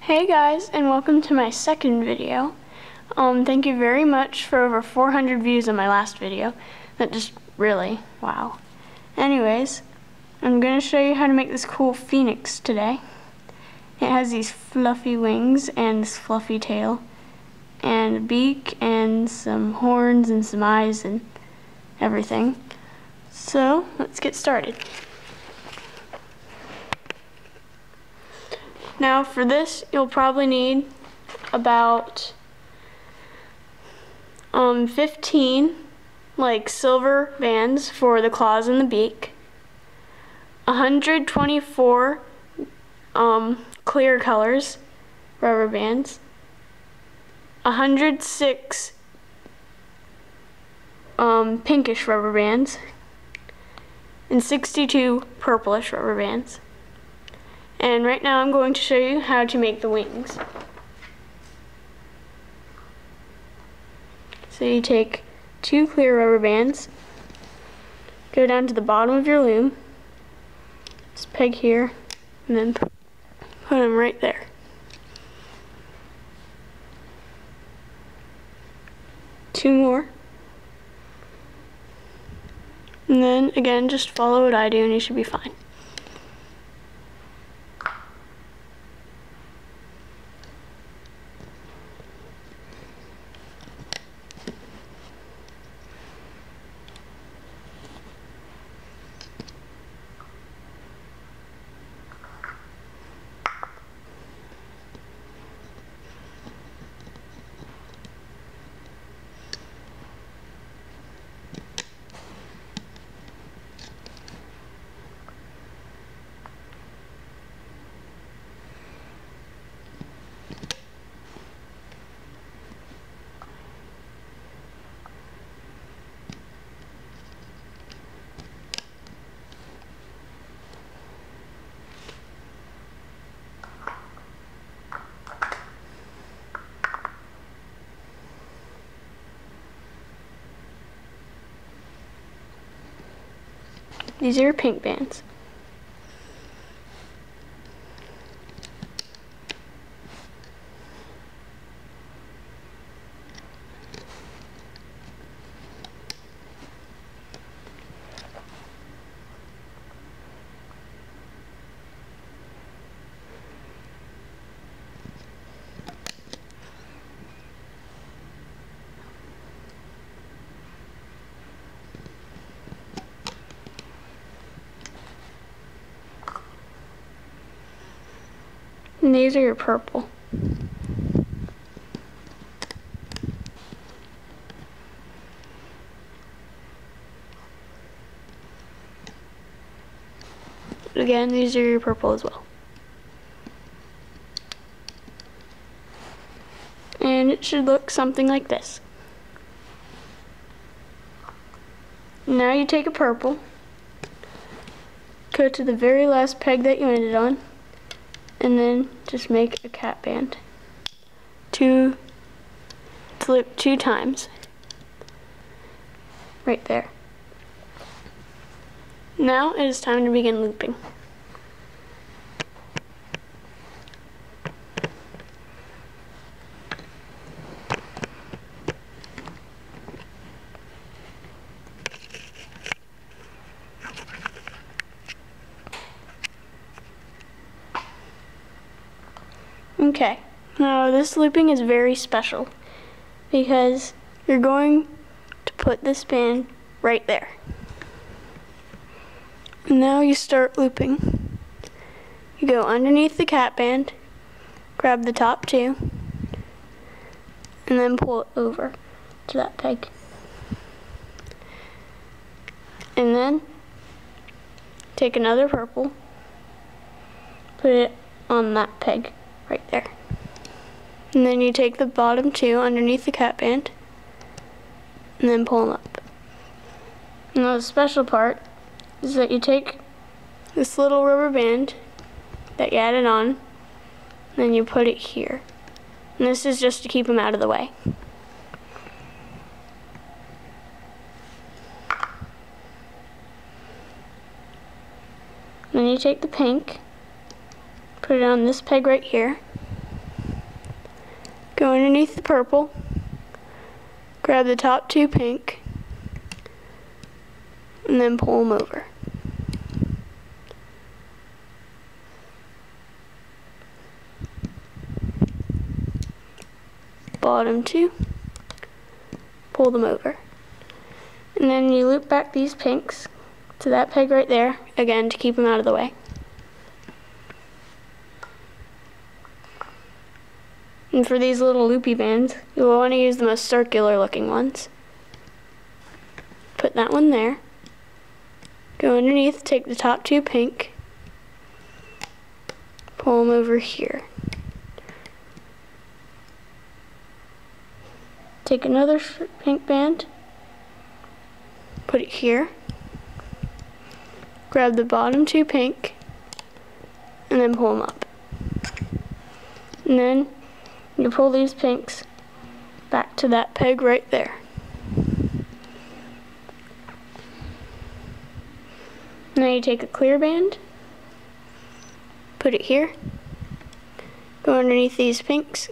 Hey guys, and welcome to my second video. Thank you very much for over 400 views on my last video. That just really, wow. Anyways, I'm going to show you how to make this cool phoenix today. It has these fluffy wings and this fluffy tail and a beak and some horns and some eyes and everything. So, let's get started. Now for this, you'll probably need about 15 like silver bands for the claws and the beak, 124 clear colors rubber bands, 106 pinkish rubber bands, and 62 purplish rubber bands. And right now I'm going to show you how to make the wings. So you take 2 clear rubber bands, go down to the bottom of your loom, just peg here, and then put them right there. Two more. And then again, just follow what I do and you should be fine. These are your pink bands. And these are your purple. Again, these are your purple as well. And it should look something like this. Now you take a purple, go to the very last peg that you ended on, and then just make a cap band. Loop 2 times. Right there. Now it is time to begin looping. Okay, now this looping is very special because you're going to put this band right there. And now you start looping. You go underneath the cap band, grab the top 2, and then pull it over to that peg. And then take another purple, put it on that peg right there. And then you take the bottom 2 underneath the cap band and then pull them up. Now the special part is that you take this little rubber band that you added on and then you put it here. And this is just to keep them out of the way. Then you take the pink, put it on this peg right here, Go underneath the purple, grab the top two pink, and then pull them over. Bottom two, pull them over. And then you loop back these pinks to that peg right there, again to keep them out of the way. And for these little loopy bands, you'll want to use the most circular looking ones. Put that one there. Go underneath, take the top two pink, pull them over here. Take another pink band, put it here, grab the bottom two pink, and then pull them up. And then you pull these pinks back to that peg right there. Now you take a clear band, put it here, go underneath these pinks,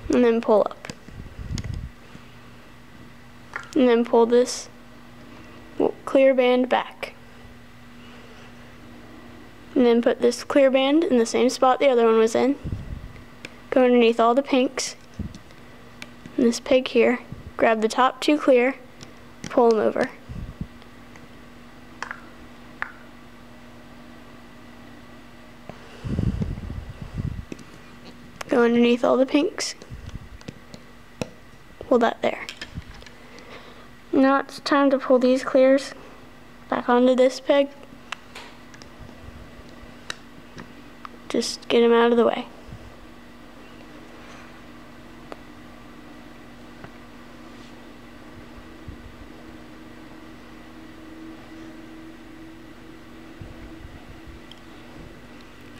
and then pull up. And then pull this clear band back. And then put this clear band in the same spot the other one was in. Go underneath all the pinks, and this peg here, grab the top two clear, pull them over. Go underneath all the pinks, pull that there. Now it's time to pull these clears back onto this peg. Just get them out of the way.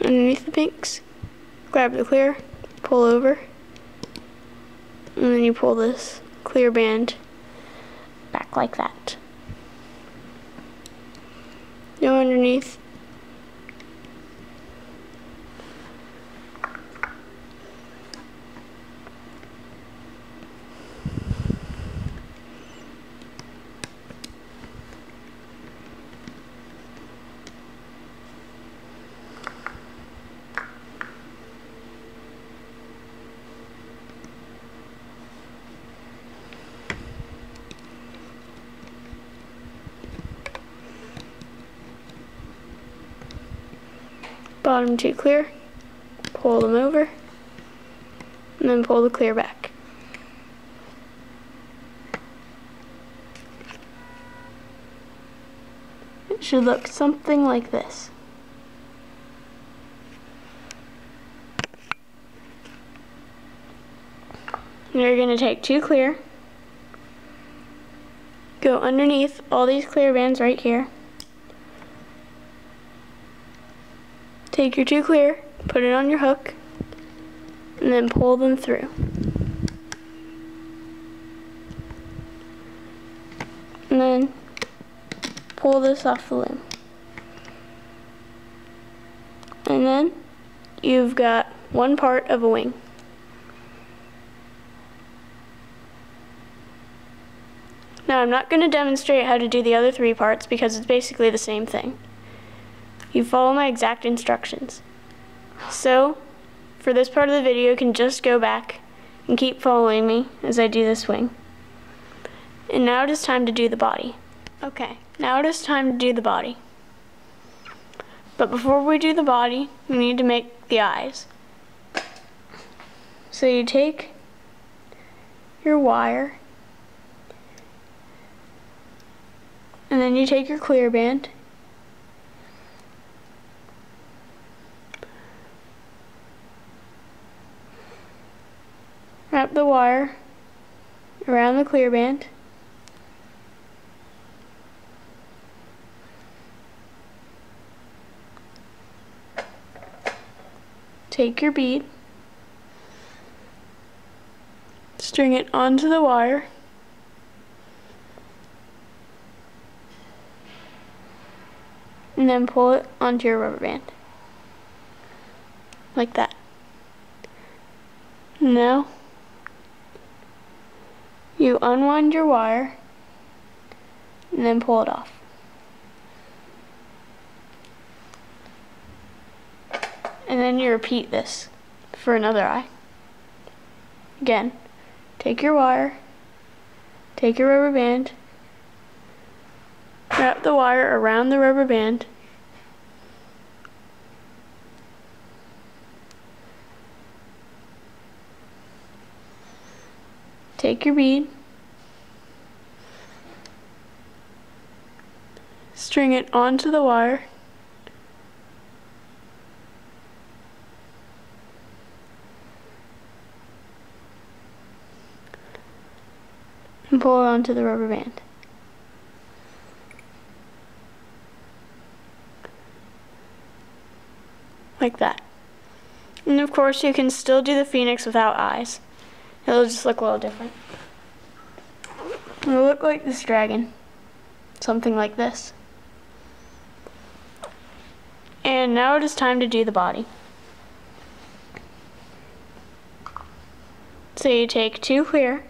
Underneath the pinks, grab the clear, pull over, and then you pull this clear band back like that. Go underneath. Bottom two clear, pull them over, and then pull the clear back. It should look something like this. Now you're going to take two clear, go underneath all these clear bands right here, take your two clear, put it on your hook, and then pull them through. And then pull this off the loom. And then you've got one part of a wing. Now I'm not going to demonstrate how to do the other three parts because it's basically the same thing. You follow my exact instructions. So, for this part of the video, you can just go back and keep following me as I do this wing. And now it is time to do the body. Okay, now it is time to do the body. But before we do the body, we need to make the eyes. So you take your wire, and then you take your clear band, wrap the wire around the clear band, take your bead, string it onto the wire, and then pull it onto your rubber band. like that. Now you unwind your wire and then pull it off. And then you repeat this for another eye. Again, take your wire, take your rubber band, wrap the wire around the rubber band, take your bead, string it onto the wire, and pull it onto the rubber band. Like that. And of course you can still do the phoenix without eyes. It'll just look a little different. It'll look like this dragon. Something like this. And now it is time to do the body. So you take 2 clear,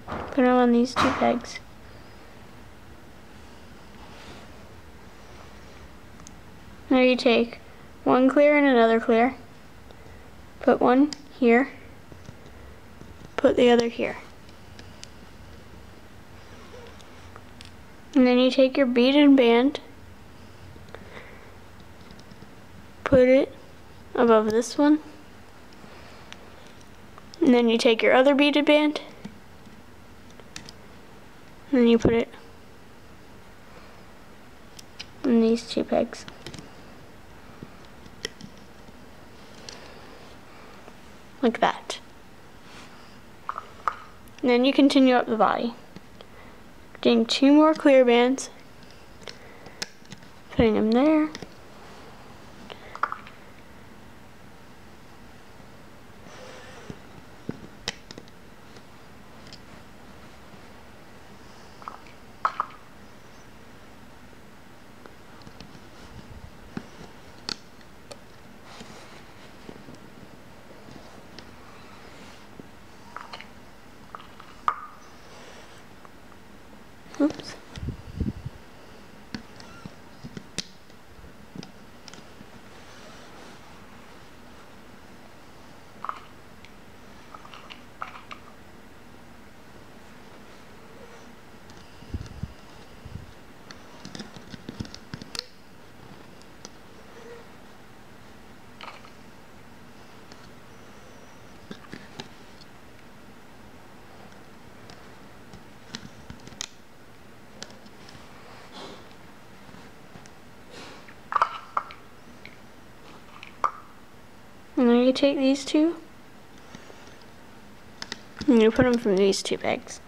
put them on these 2 pegs. Now you take 1 clear and another clear, put one here, put the other here. And then you take your beaded band, put it above this one, and then you take your other beaded band, and then you put it on these 2 pegs. Like that. And then you continue up the body. Getting 2 more clear bands, putting them there. Oops. And then you take these 2, and you put them from these 2 pegs.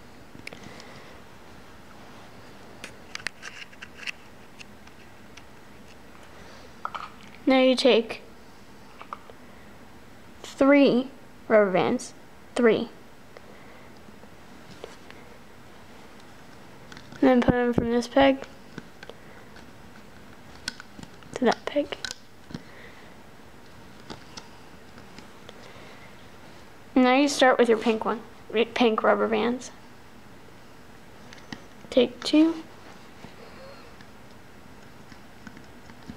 Now you take 3 rubber bands, 3, and then put them from this peg to that peg. Now you start with your pink rubber bands. Take 2,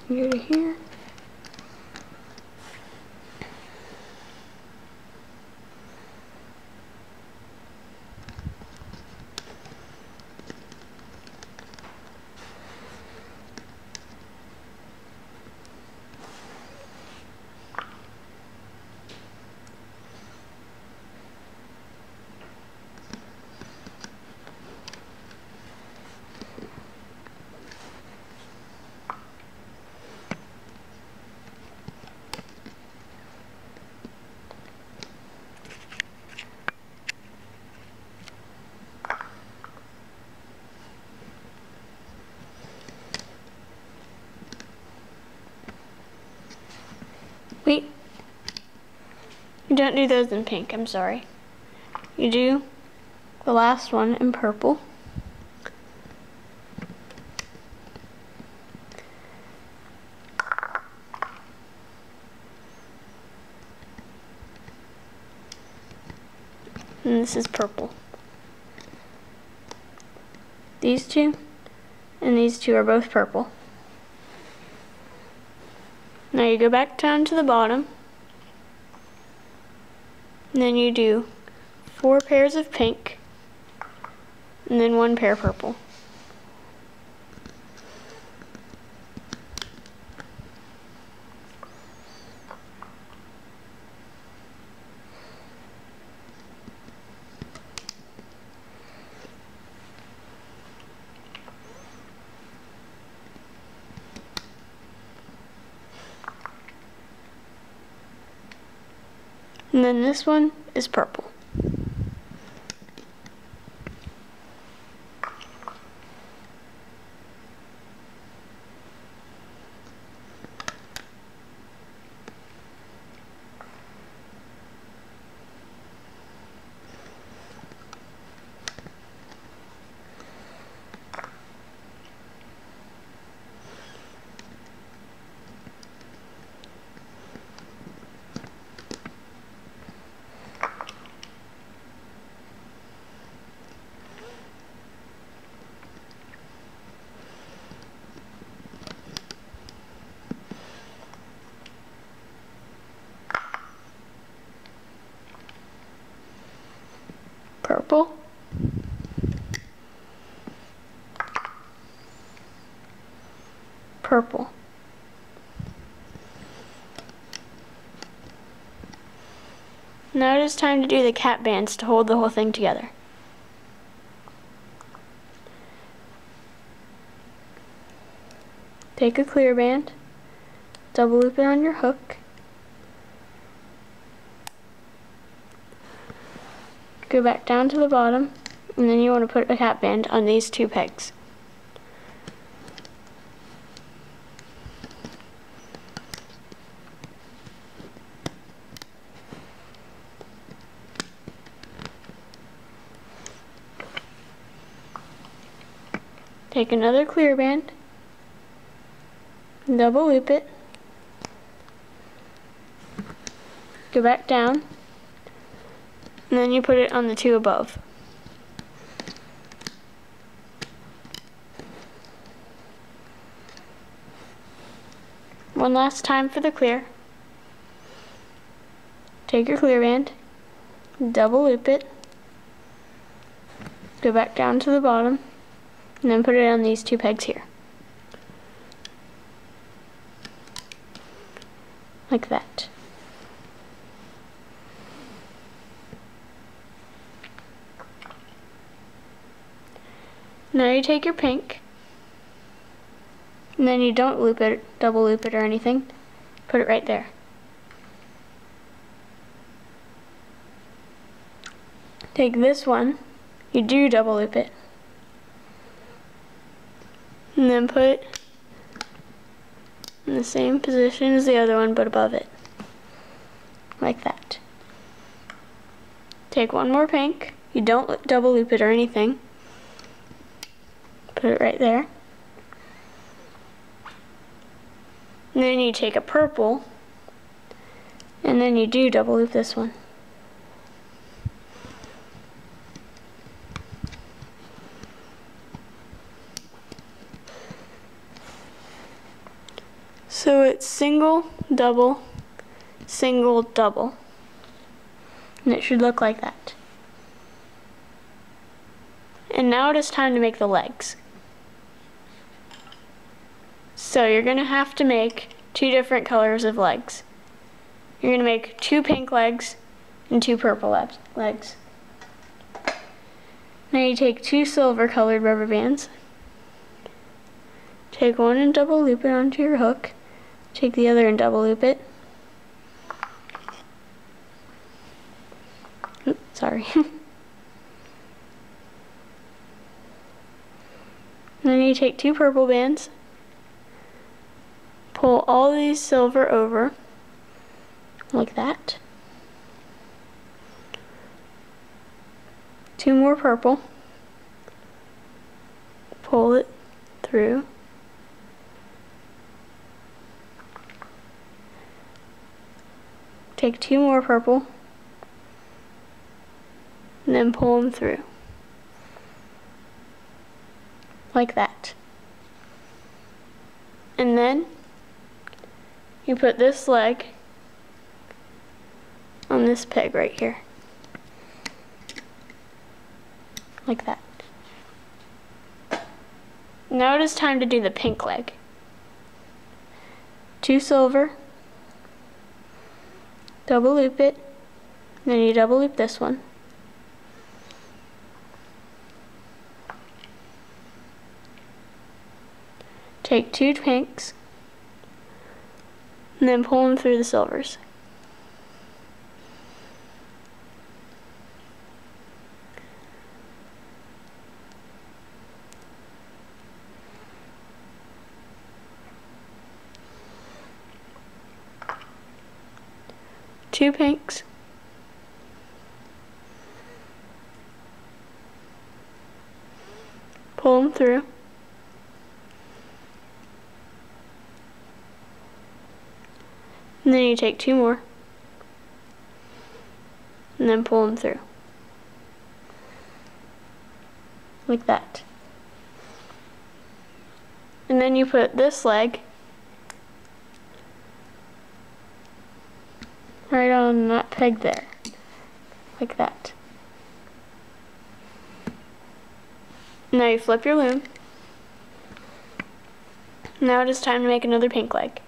go to here, wait, you don't do those in pink, I'm sorry. You do the last one in purple. and this is purple. These two and these two are both purple. Now you go back down to the bottom, and then you do 4 pairs of pink, and then 1 pair purple. And then this one is purple. Purple, purple, now it is time to do the cap bands to hold the whole thing together. Take a clear band, double loop it on your hook, go back down to the bottom, and then you want to put a cap band on these 2 pegs. Take another clear band, double loop it, go back down, and then you put it on the 2 above. One last time for the clear. Take your clear band, double loop it, go back down to the bottom, and then put it on these 2 pegs here. Like that. Now you take your pink, and then you don't loop it, double loop it or anything, put it right there. Take this one, you do double loop it, and then put it in the same position as the other one but above it, like that. Take one more pink, you don't double loop it or anything, put it right there. And then you take a purple, and then you do double loop this one. So it's single, double, single, double. And it should look like that. And now it is time to make the legs. So you're going to have to make 2 different colors of legs. You're going to make 2 pink legs and 2 purple legs. Now you take 2 silver colored rubber bands. Take one and double loop it onto your hook. Take the other and double loop it. Oops, sorry. Then you take 2 purple bands. Pull all these silver over, like that. 2 more purple. Pull it through. Take 2 more purple. and then pull them through. Like that. And then you put this leg on this peg right here. Like that. Now it is time to do the pink leg. 2 silver, double loop it, then you double loop this one. Take 2 pinks, and then pull them through the silvers. Two pinks, pull them through, and then you take 2 more, and then pull them through, like that. And then you put this leg right on that peg there, like that. Now you flip your loom. Now it is time to make another pink leg.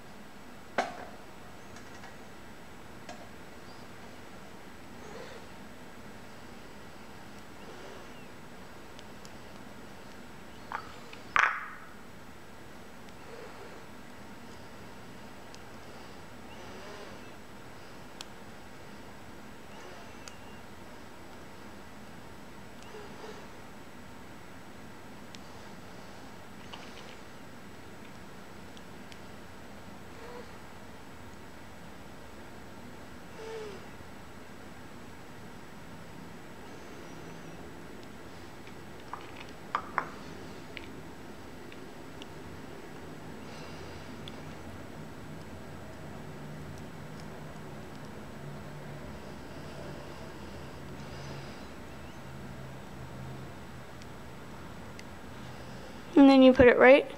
And then you put it right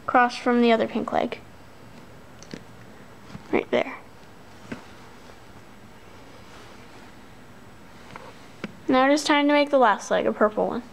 across from the other pink leg. Right there. Now it is time to make the last leg, a purple one.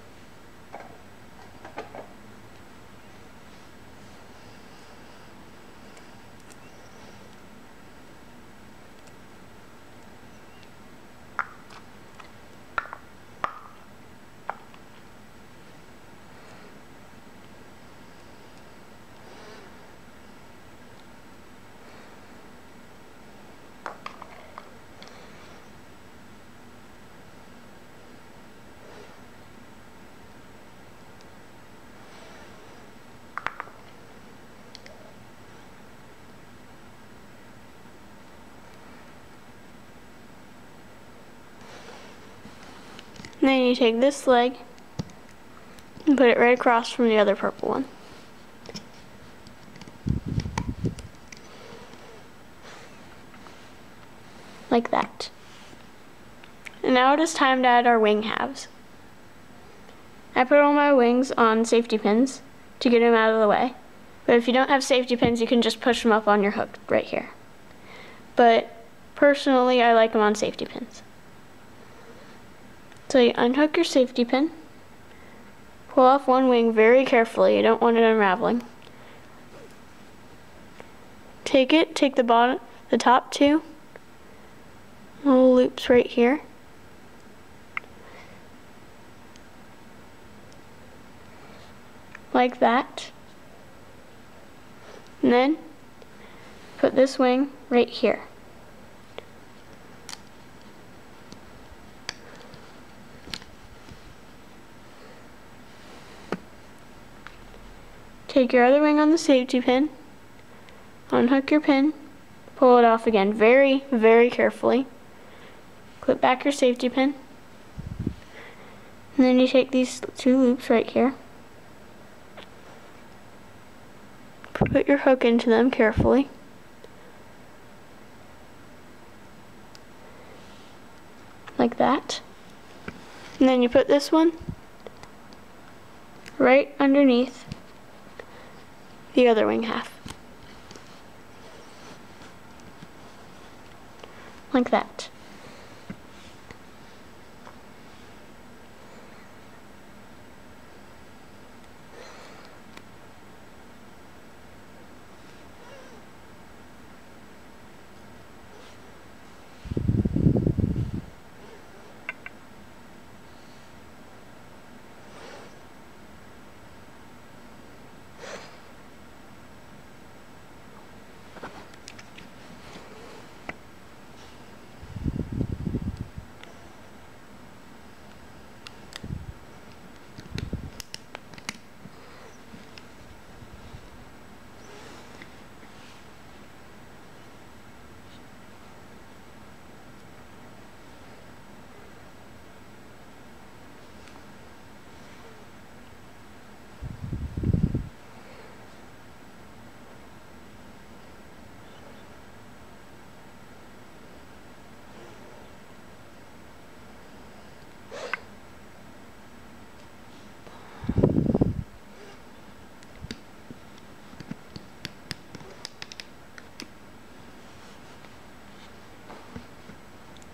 And then you take this leg and put it right across from the other purple one. Like that. And now it is time to add our wing halves. I put all my wings on safety pins to get them out of the way. But if you don't have safety pins, you can just push them up on your hook right here. But personally, I like them on safety pins. So you unhook your safety pin, pull off one wing very carefully, you don't want it unraveling. Take the top 2 little loops right here. Like that. And then put this wing right here. Take your other wing on the safety pin, unhook your pin, pull it off again very, very carefully. Clip back your safety pin, and then you take these 2 loops right here, put your hook into them carefully, like that. And then you put this one right underneath the other wing half. Like that.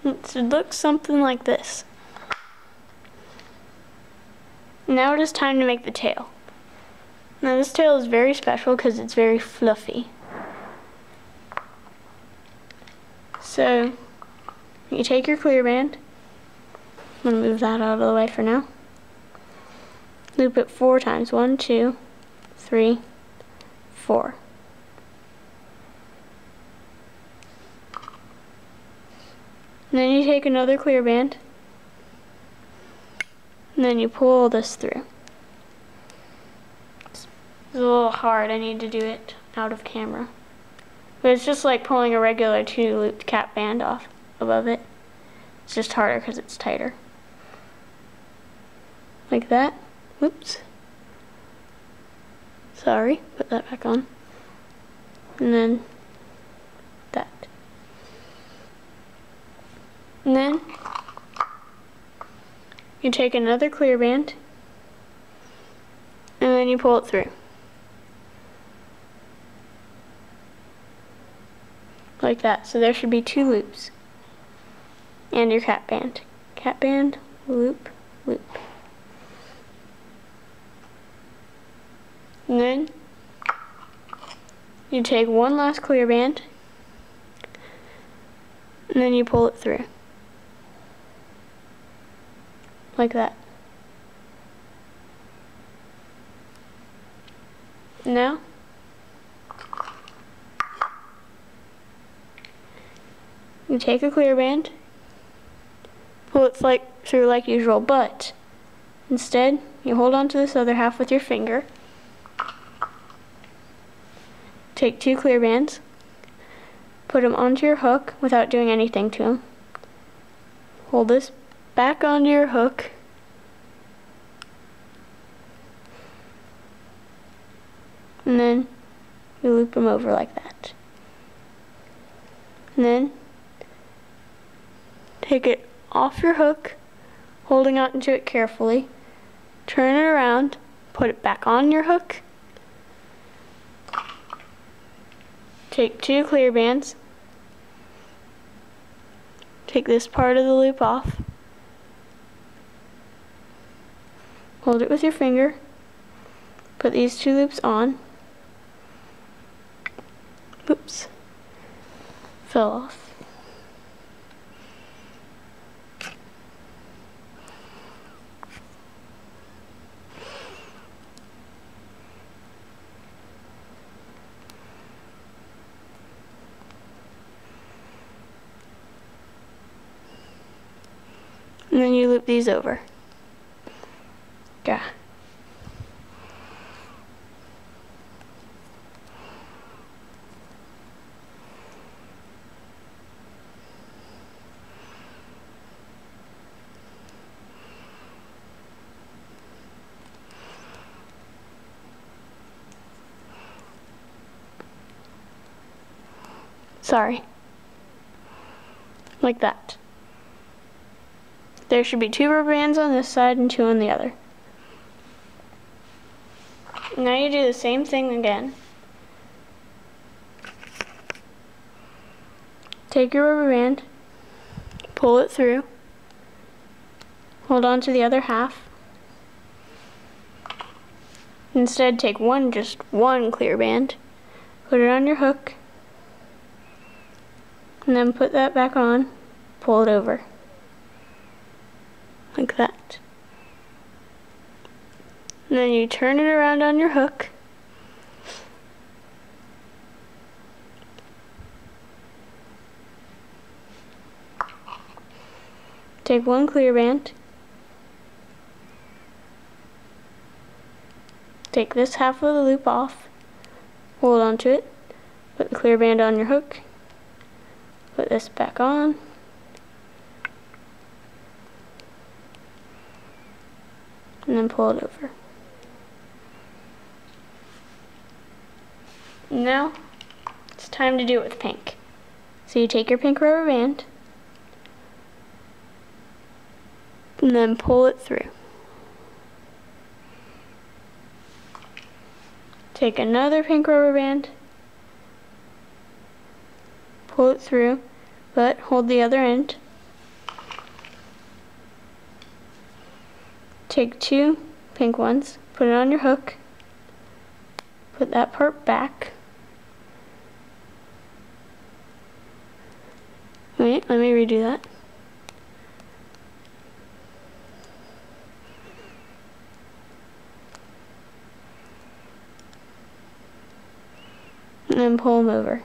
It should look something like this. Now it is time to make the tail. Now this tail is very special because it's very fluffy. So you take your clear band. I'm going to move that out of the way for now. Loop it 4 times. 1, 2, 3, 4. And then you take another clear band, and then you pull this through. It's a little hard, I need to do it out of camera. But it's just like pulling a regular 2-looped cap band off above it. It's just harder because it's tighter. Like that. Whoops. Sorry, put that back on. And then that. And then you take another clear band and then you pull it through. Like that. So there should be 2 loops. And your cap band. Cap band, loop, loop. And then you take one last clear band and then you pull it through. Like that. Now, you take a clear band, pull it through like usual, but instead you hold on to this other half with your finger, take 2 clear bands, put them onto your hook without doing anything to them, hold this back onto your hook, and then you loop them over like that. And then take it off your hook, holding onto it carefully, turn it around, put it back on your hook, take 2 clear bands, take this part of the loop off, hold it with your finger, put these 2 loops on. Oops, fell off. And then you loop these over. Yeah. Sorry. Like that. There. There should be 2 rubber bands on this side and 2 on the other. Now you do the same thing again. Take your rubber band, pull it through, hold on to the other half. Instead, take just one clear band, put it on your hook, and then put that back on, pull it over, like that. And then you turn it around on your hook, take one clear band, take this half of the loop off, hold onto it, put the clear band on your hook, put this back on, and then pull it over. Now it's time to do it with pink. So you take your pink rubber band and then pull it through. Take another pink rubber band, pull it through, but hold the other end. Take 2 pink ones, put it on your hook, put that part back. Wait, let me redo that. And then pull them over.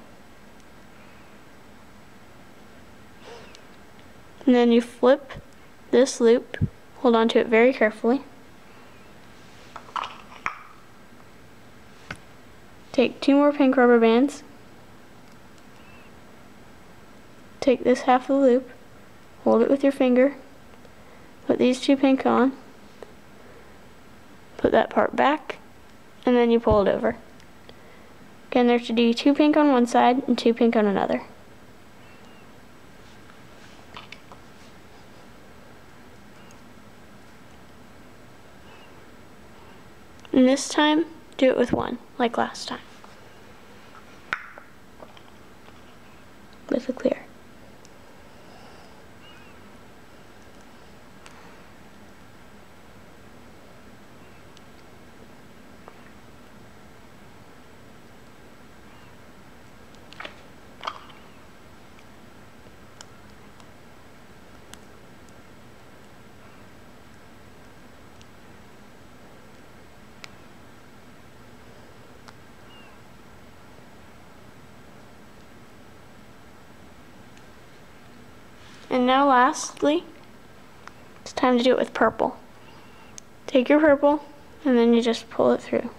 And then you flip this loop, hold on to it very carefully. Take 2 more pink rubber bands. Take this half of the loop, hold it with your finger, put these 2 pink on, put that part back, and then you pull it over. Again, there should be 2 pink on one side and 2 pink on another. And this time, do it with 1, like last time. With a clear. And now lastly, it's time to do it with purple. Take your purple, and then you just pull it through.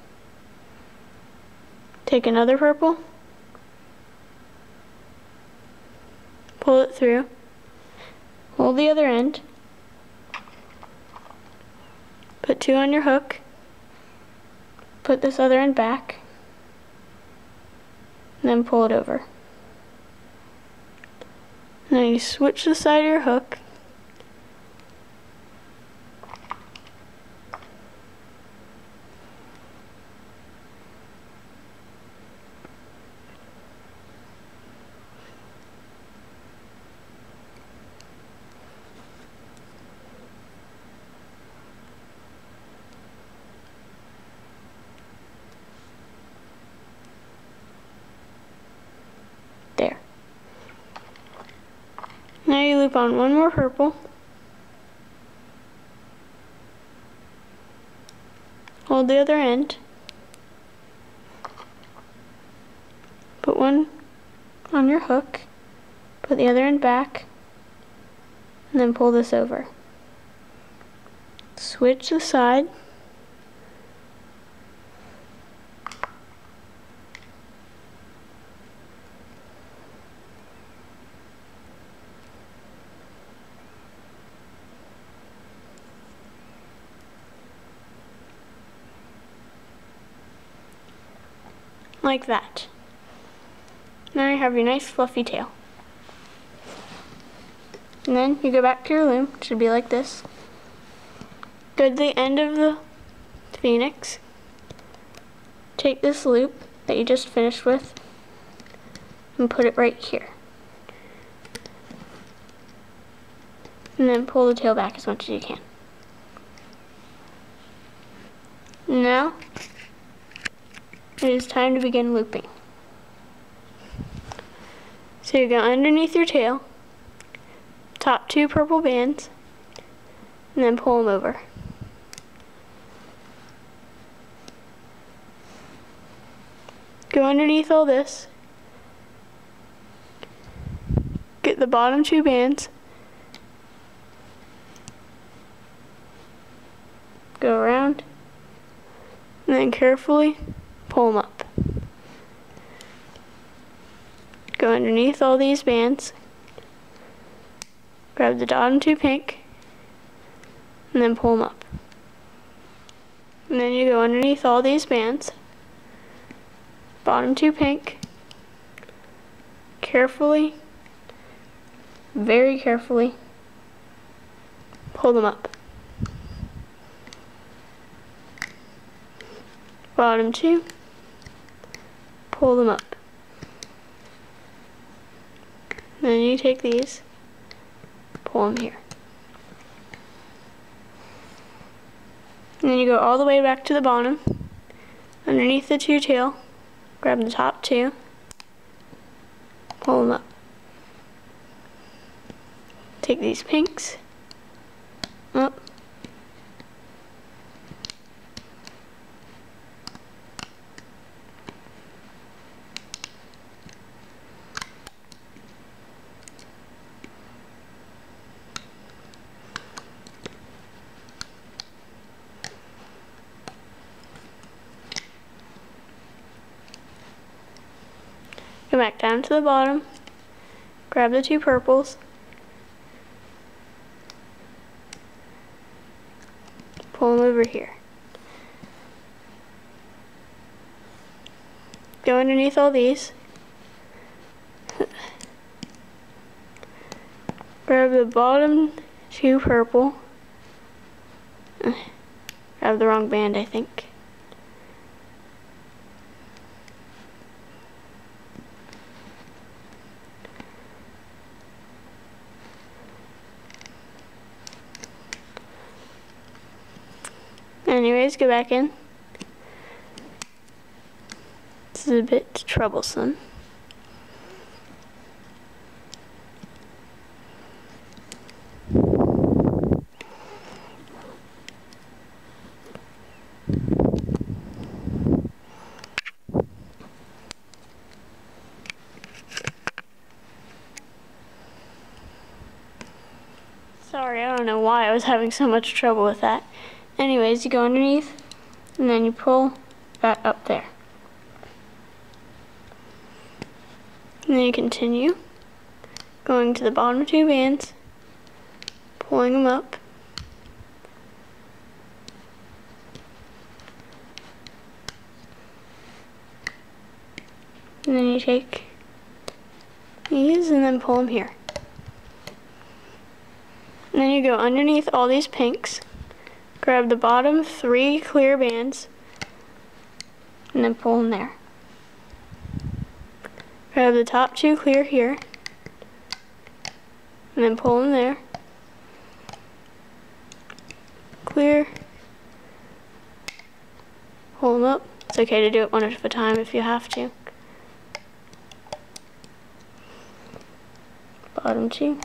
Take another purple, pull it through, hold the other end, put 2 on your hook, put this other end back, and then pull it over. And then you switch the side of your hook, there. Now you loop on 1 more purple, hold the other end, put 1 on your hook, put the other end back, and then pull this over. Switch the side, like that. Now you have your nice fluffy tail. And then you go back to your loom, it should be like this. Go to the end of the phoenix, take this loop that you just finished with and put it right here. And then pull the tail back as much as you can. Now, it is time to begin looping. So you go underneath your tail, top 2 purple bands, and then pull them over. Go underneath all this, get the bottom 2 bands, go around, and then carefully pull them up. Go underneath all these bands, grab the bottom 2 pink, and then pull them up. And then you go underneath all these bands, bottom 2 pink, carefully, very carefully, pull them up. Bottom 2, pull them up. Then you take these, pull them here. And then you go all the way back to the bottom, underneath the 2 tail, grab the top 2, pull them up. Take these pinks, up, go back down to the bottom, grab the 2 purples, pull them over here. Go underneath all these, grab the bottom 2 purple, grab the wrong band I think. Anyways, go back in. This is a bit troublesome. Sorry, I don't know why I was having so much trouble with that. Anyways, you go underneath, and then you pull that up there. And then you continue, going to the bottom 2 bands, pulling them up, and then you take these and then pull them here. And then you go underneath all these pinks, grab the bottom 3 clear bands, and then pull them there. Grab the top 2 clear here, and then pull them there. Clear, pull them up. It's okay to do it one at a time if you have to. Bottom 2,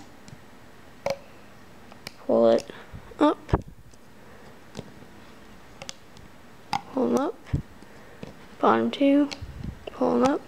pull it up. Pull them up, bottom 2, pull them up,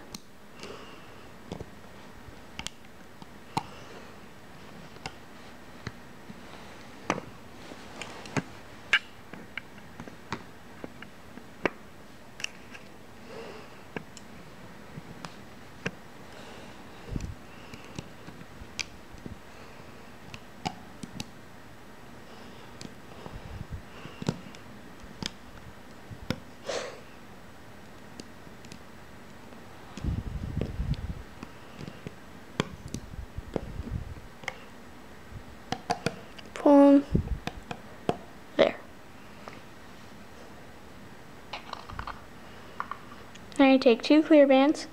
Now you take 2 clear bands,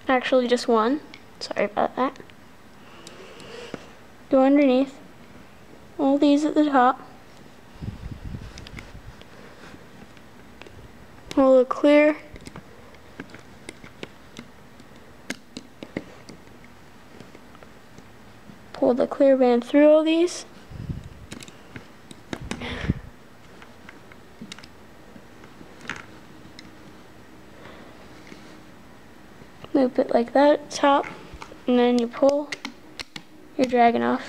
actually just 1, sorry about that. Go underneath, all these at the top, hold it clear, pull the clear band through all these, loop it like that at the top, and then you pull your dragon off,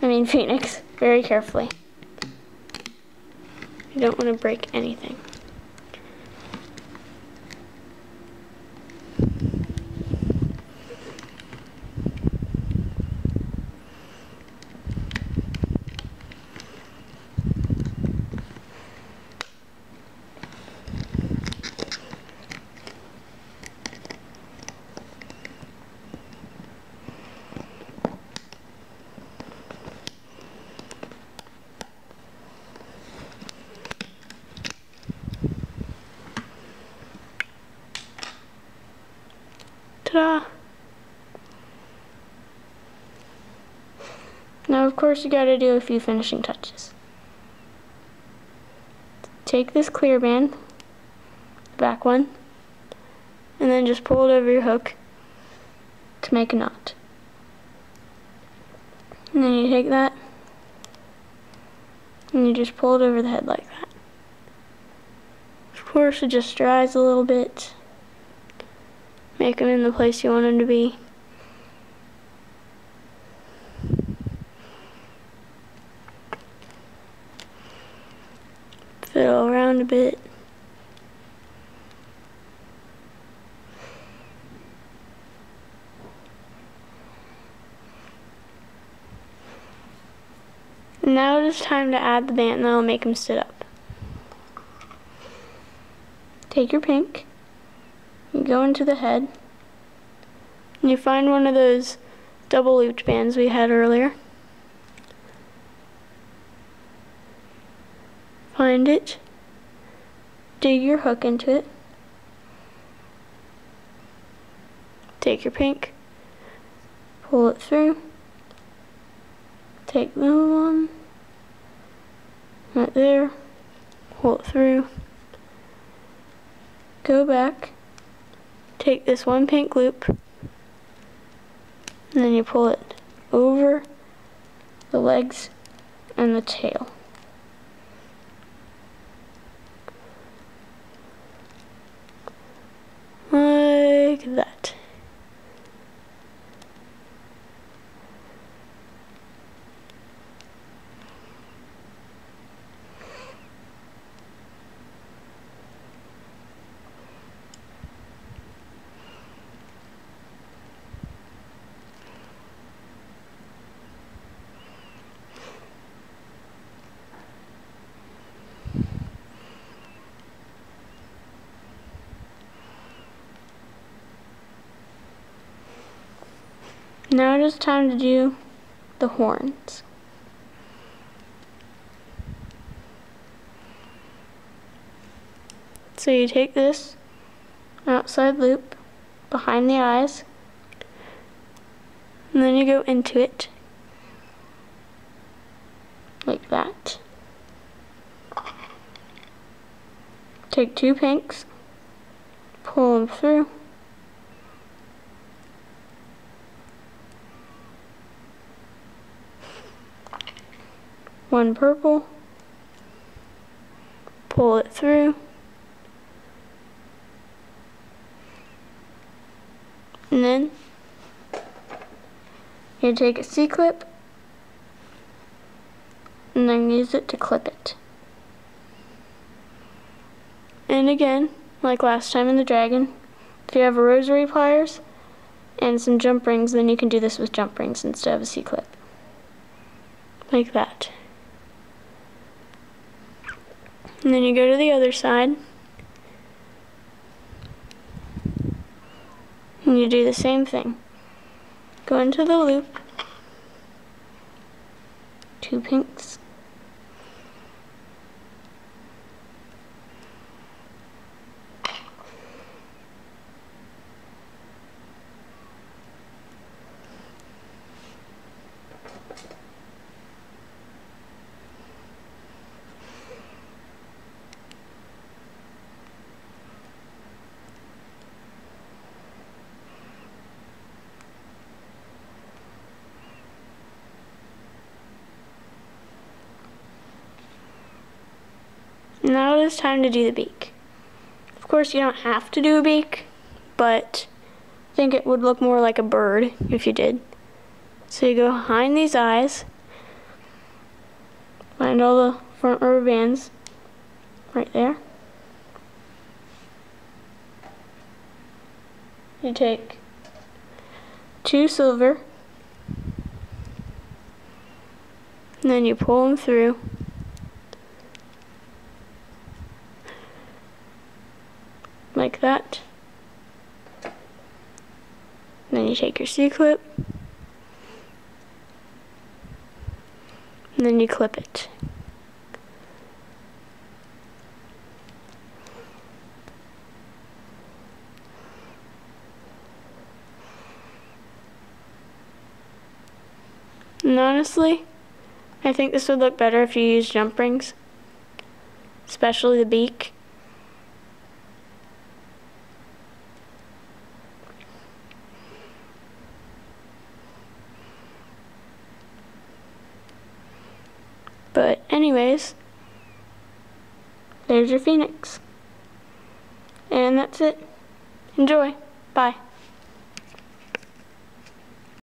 phoenix, very carefully. You don't want to break anything. Ta-da! Now of course you gotta do a few finishing touches. Take this clear band, the back one, and then just pull it over your hook to make a knot. And then you take that and you just pull it over the head like that. Of course it just dries a little bit. Make them in the place you want them to be. Fiddle around a bit. Now it is time to add the band that will make them sit up. Take your pink. You go into the head, and you find one of those double looped bands we had earlier. Find it, dig your hook into it, take your pink, pull it through, take the one right there, pull it through, go back, take this one pink loop, and then you pull it over the legs and the tail. Like that. Now it is time to do the horns. So you take this outside loop behind the eyes, and then you go into it like that. Take 2 pinks, pull them through, one purple, pull it through, and then you take a C-clip and then use it to clip it. And again, like last time in the dragon, if you have a rosary pliers and some jump rings, then you can do this with jump rings instead of a C-clip. Like that. And then you go to the other side, and you do the same thing. Go into the loop, 2 pinks, it is time to do the beak. Of course, you don't have to do a beak, but I think it would look more like a bird if you did. So you go behind these eyes, find all the front rubber bands right there. You take 2 silver, and then you pull them through. Like that. Then you take your C-clip, and then you clip it. And honestly, I think this would look better if you used jump rings, especially the beak. But anyways, there's your phoenix. And that's it. Enjoy. Bye.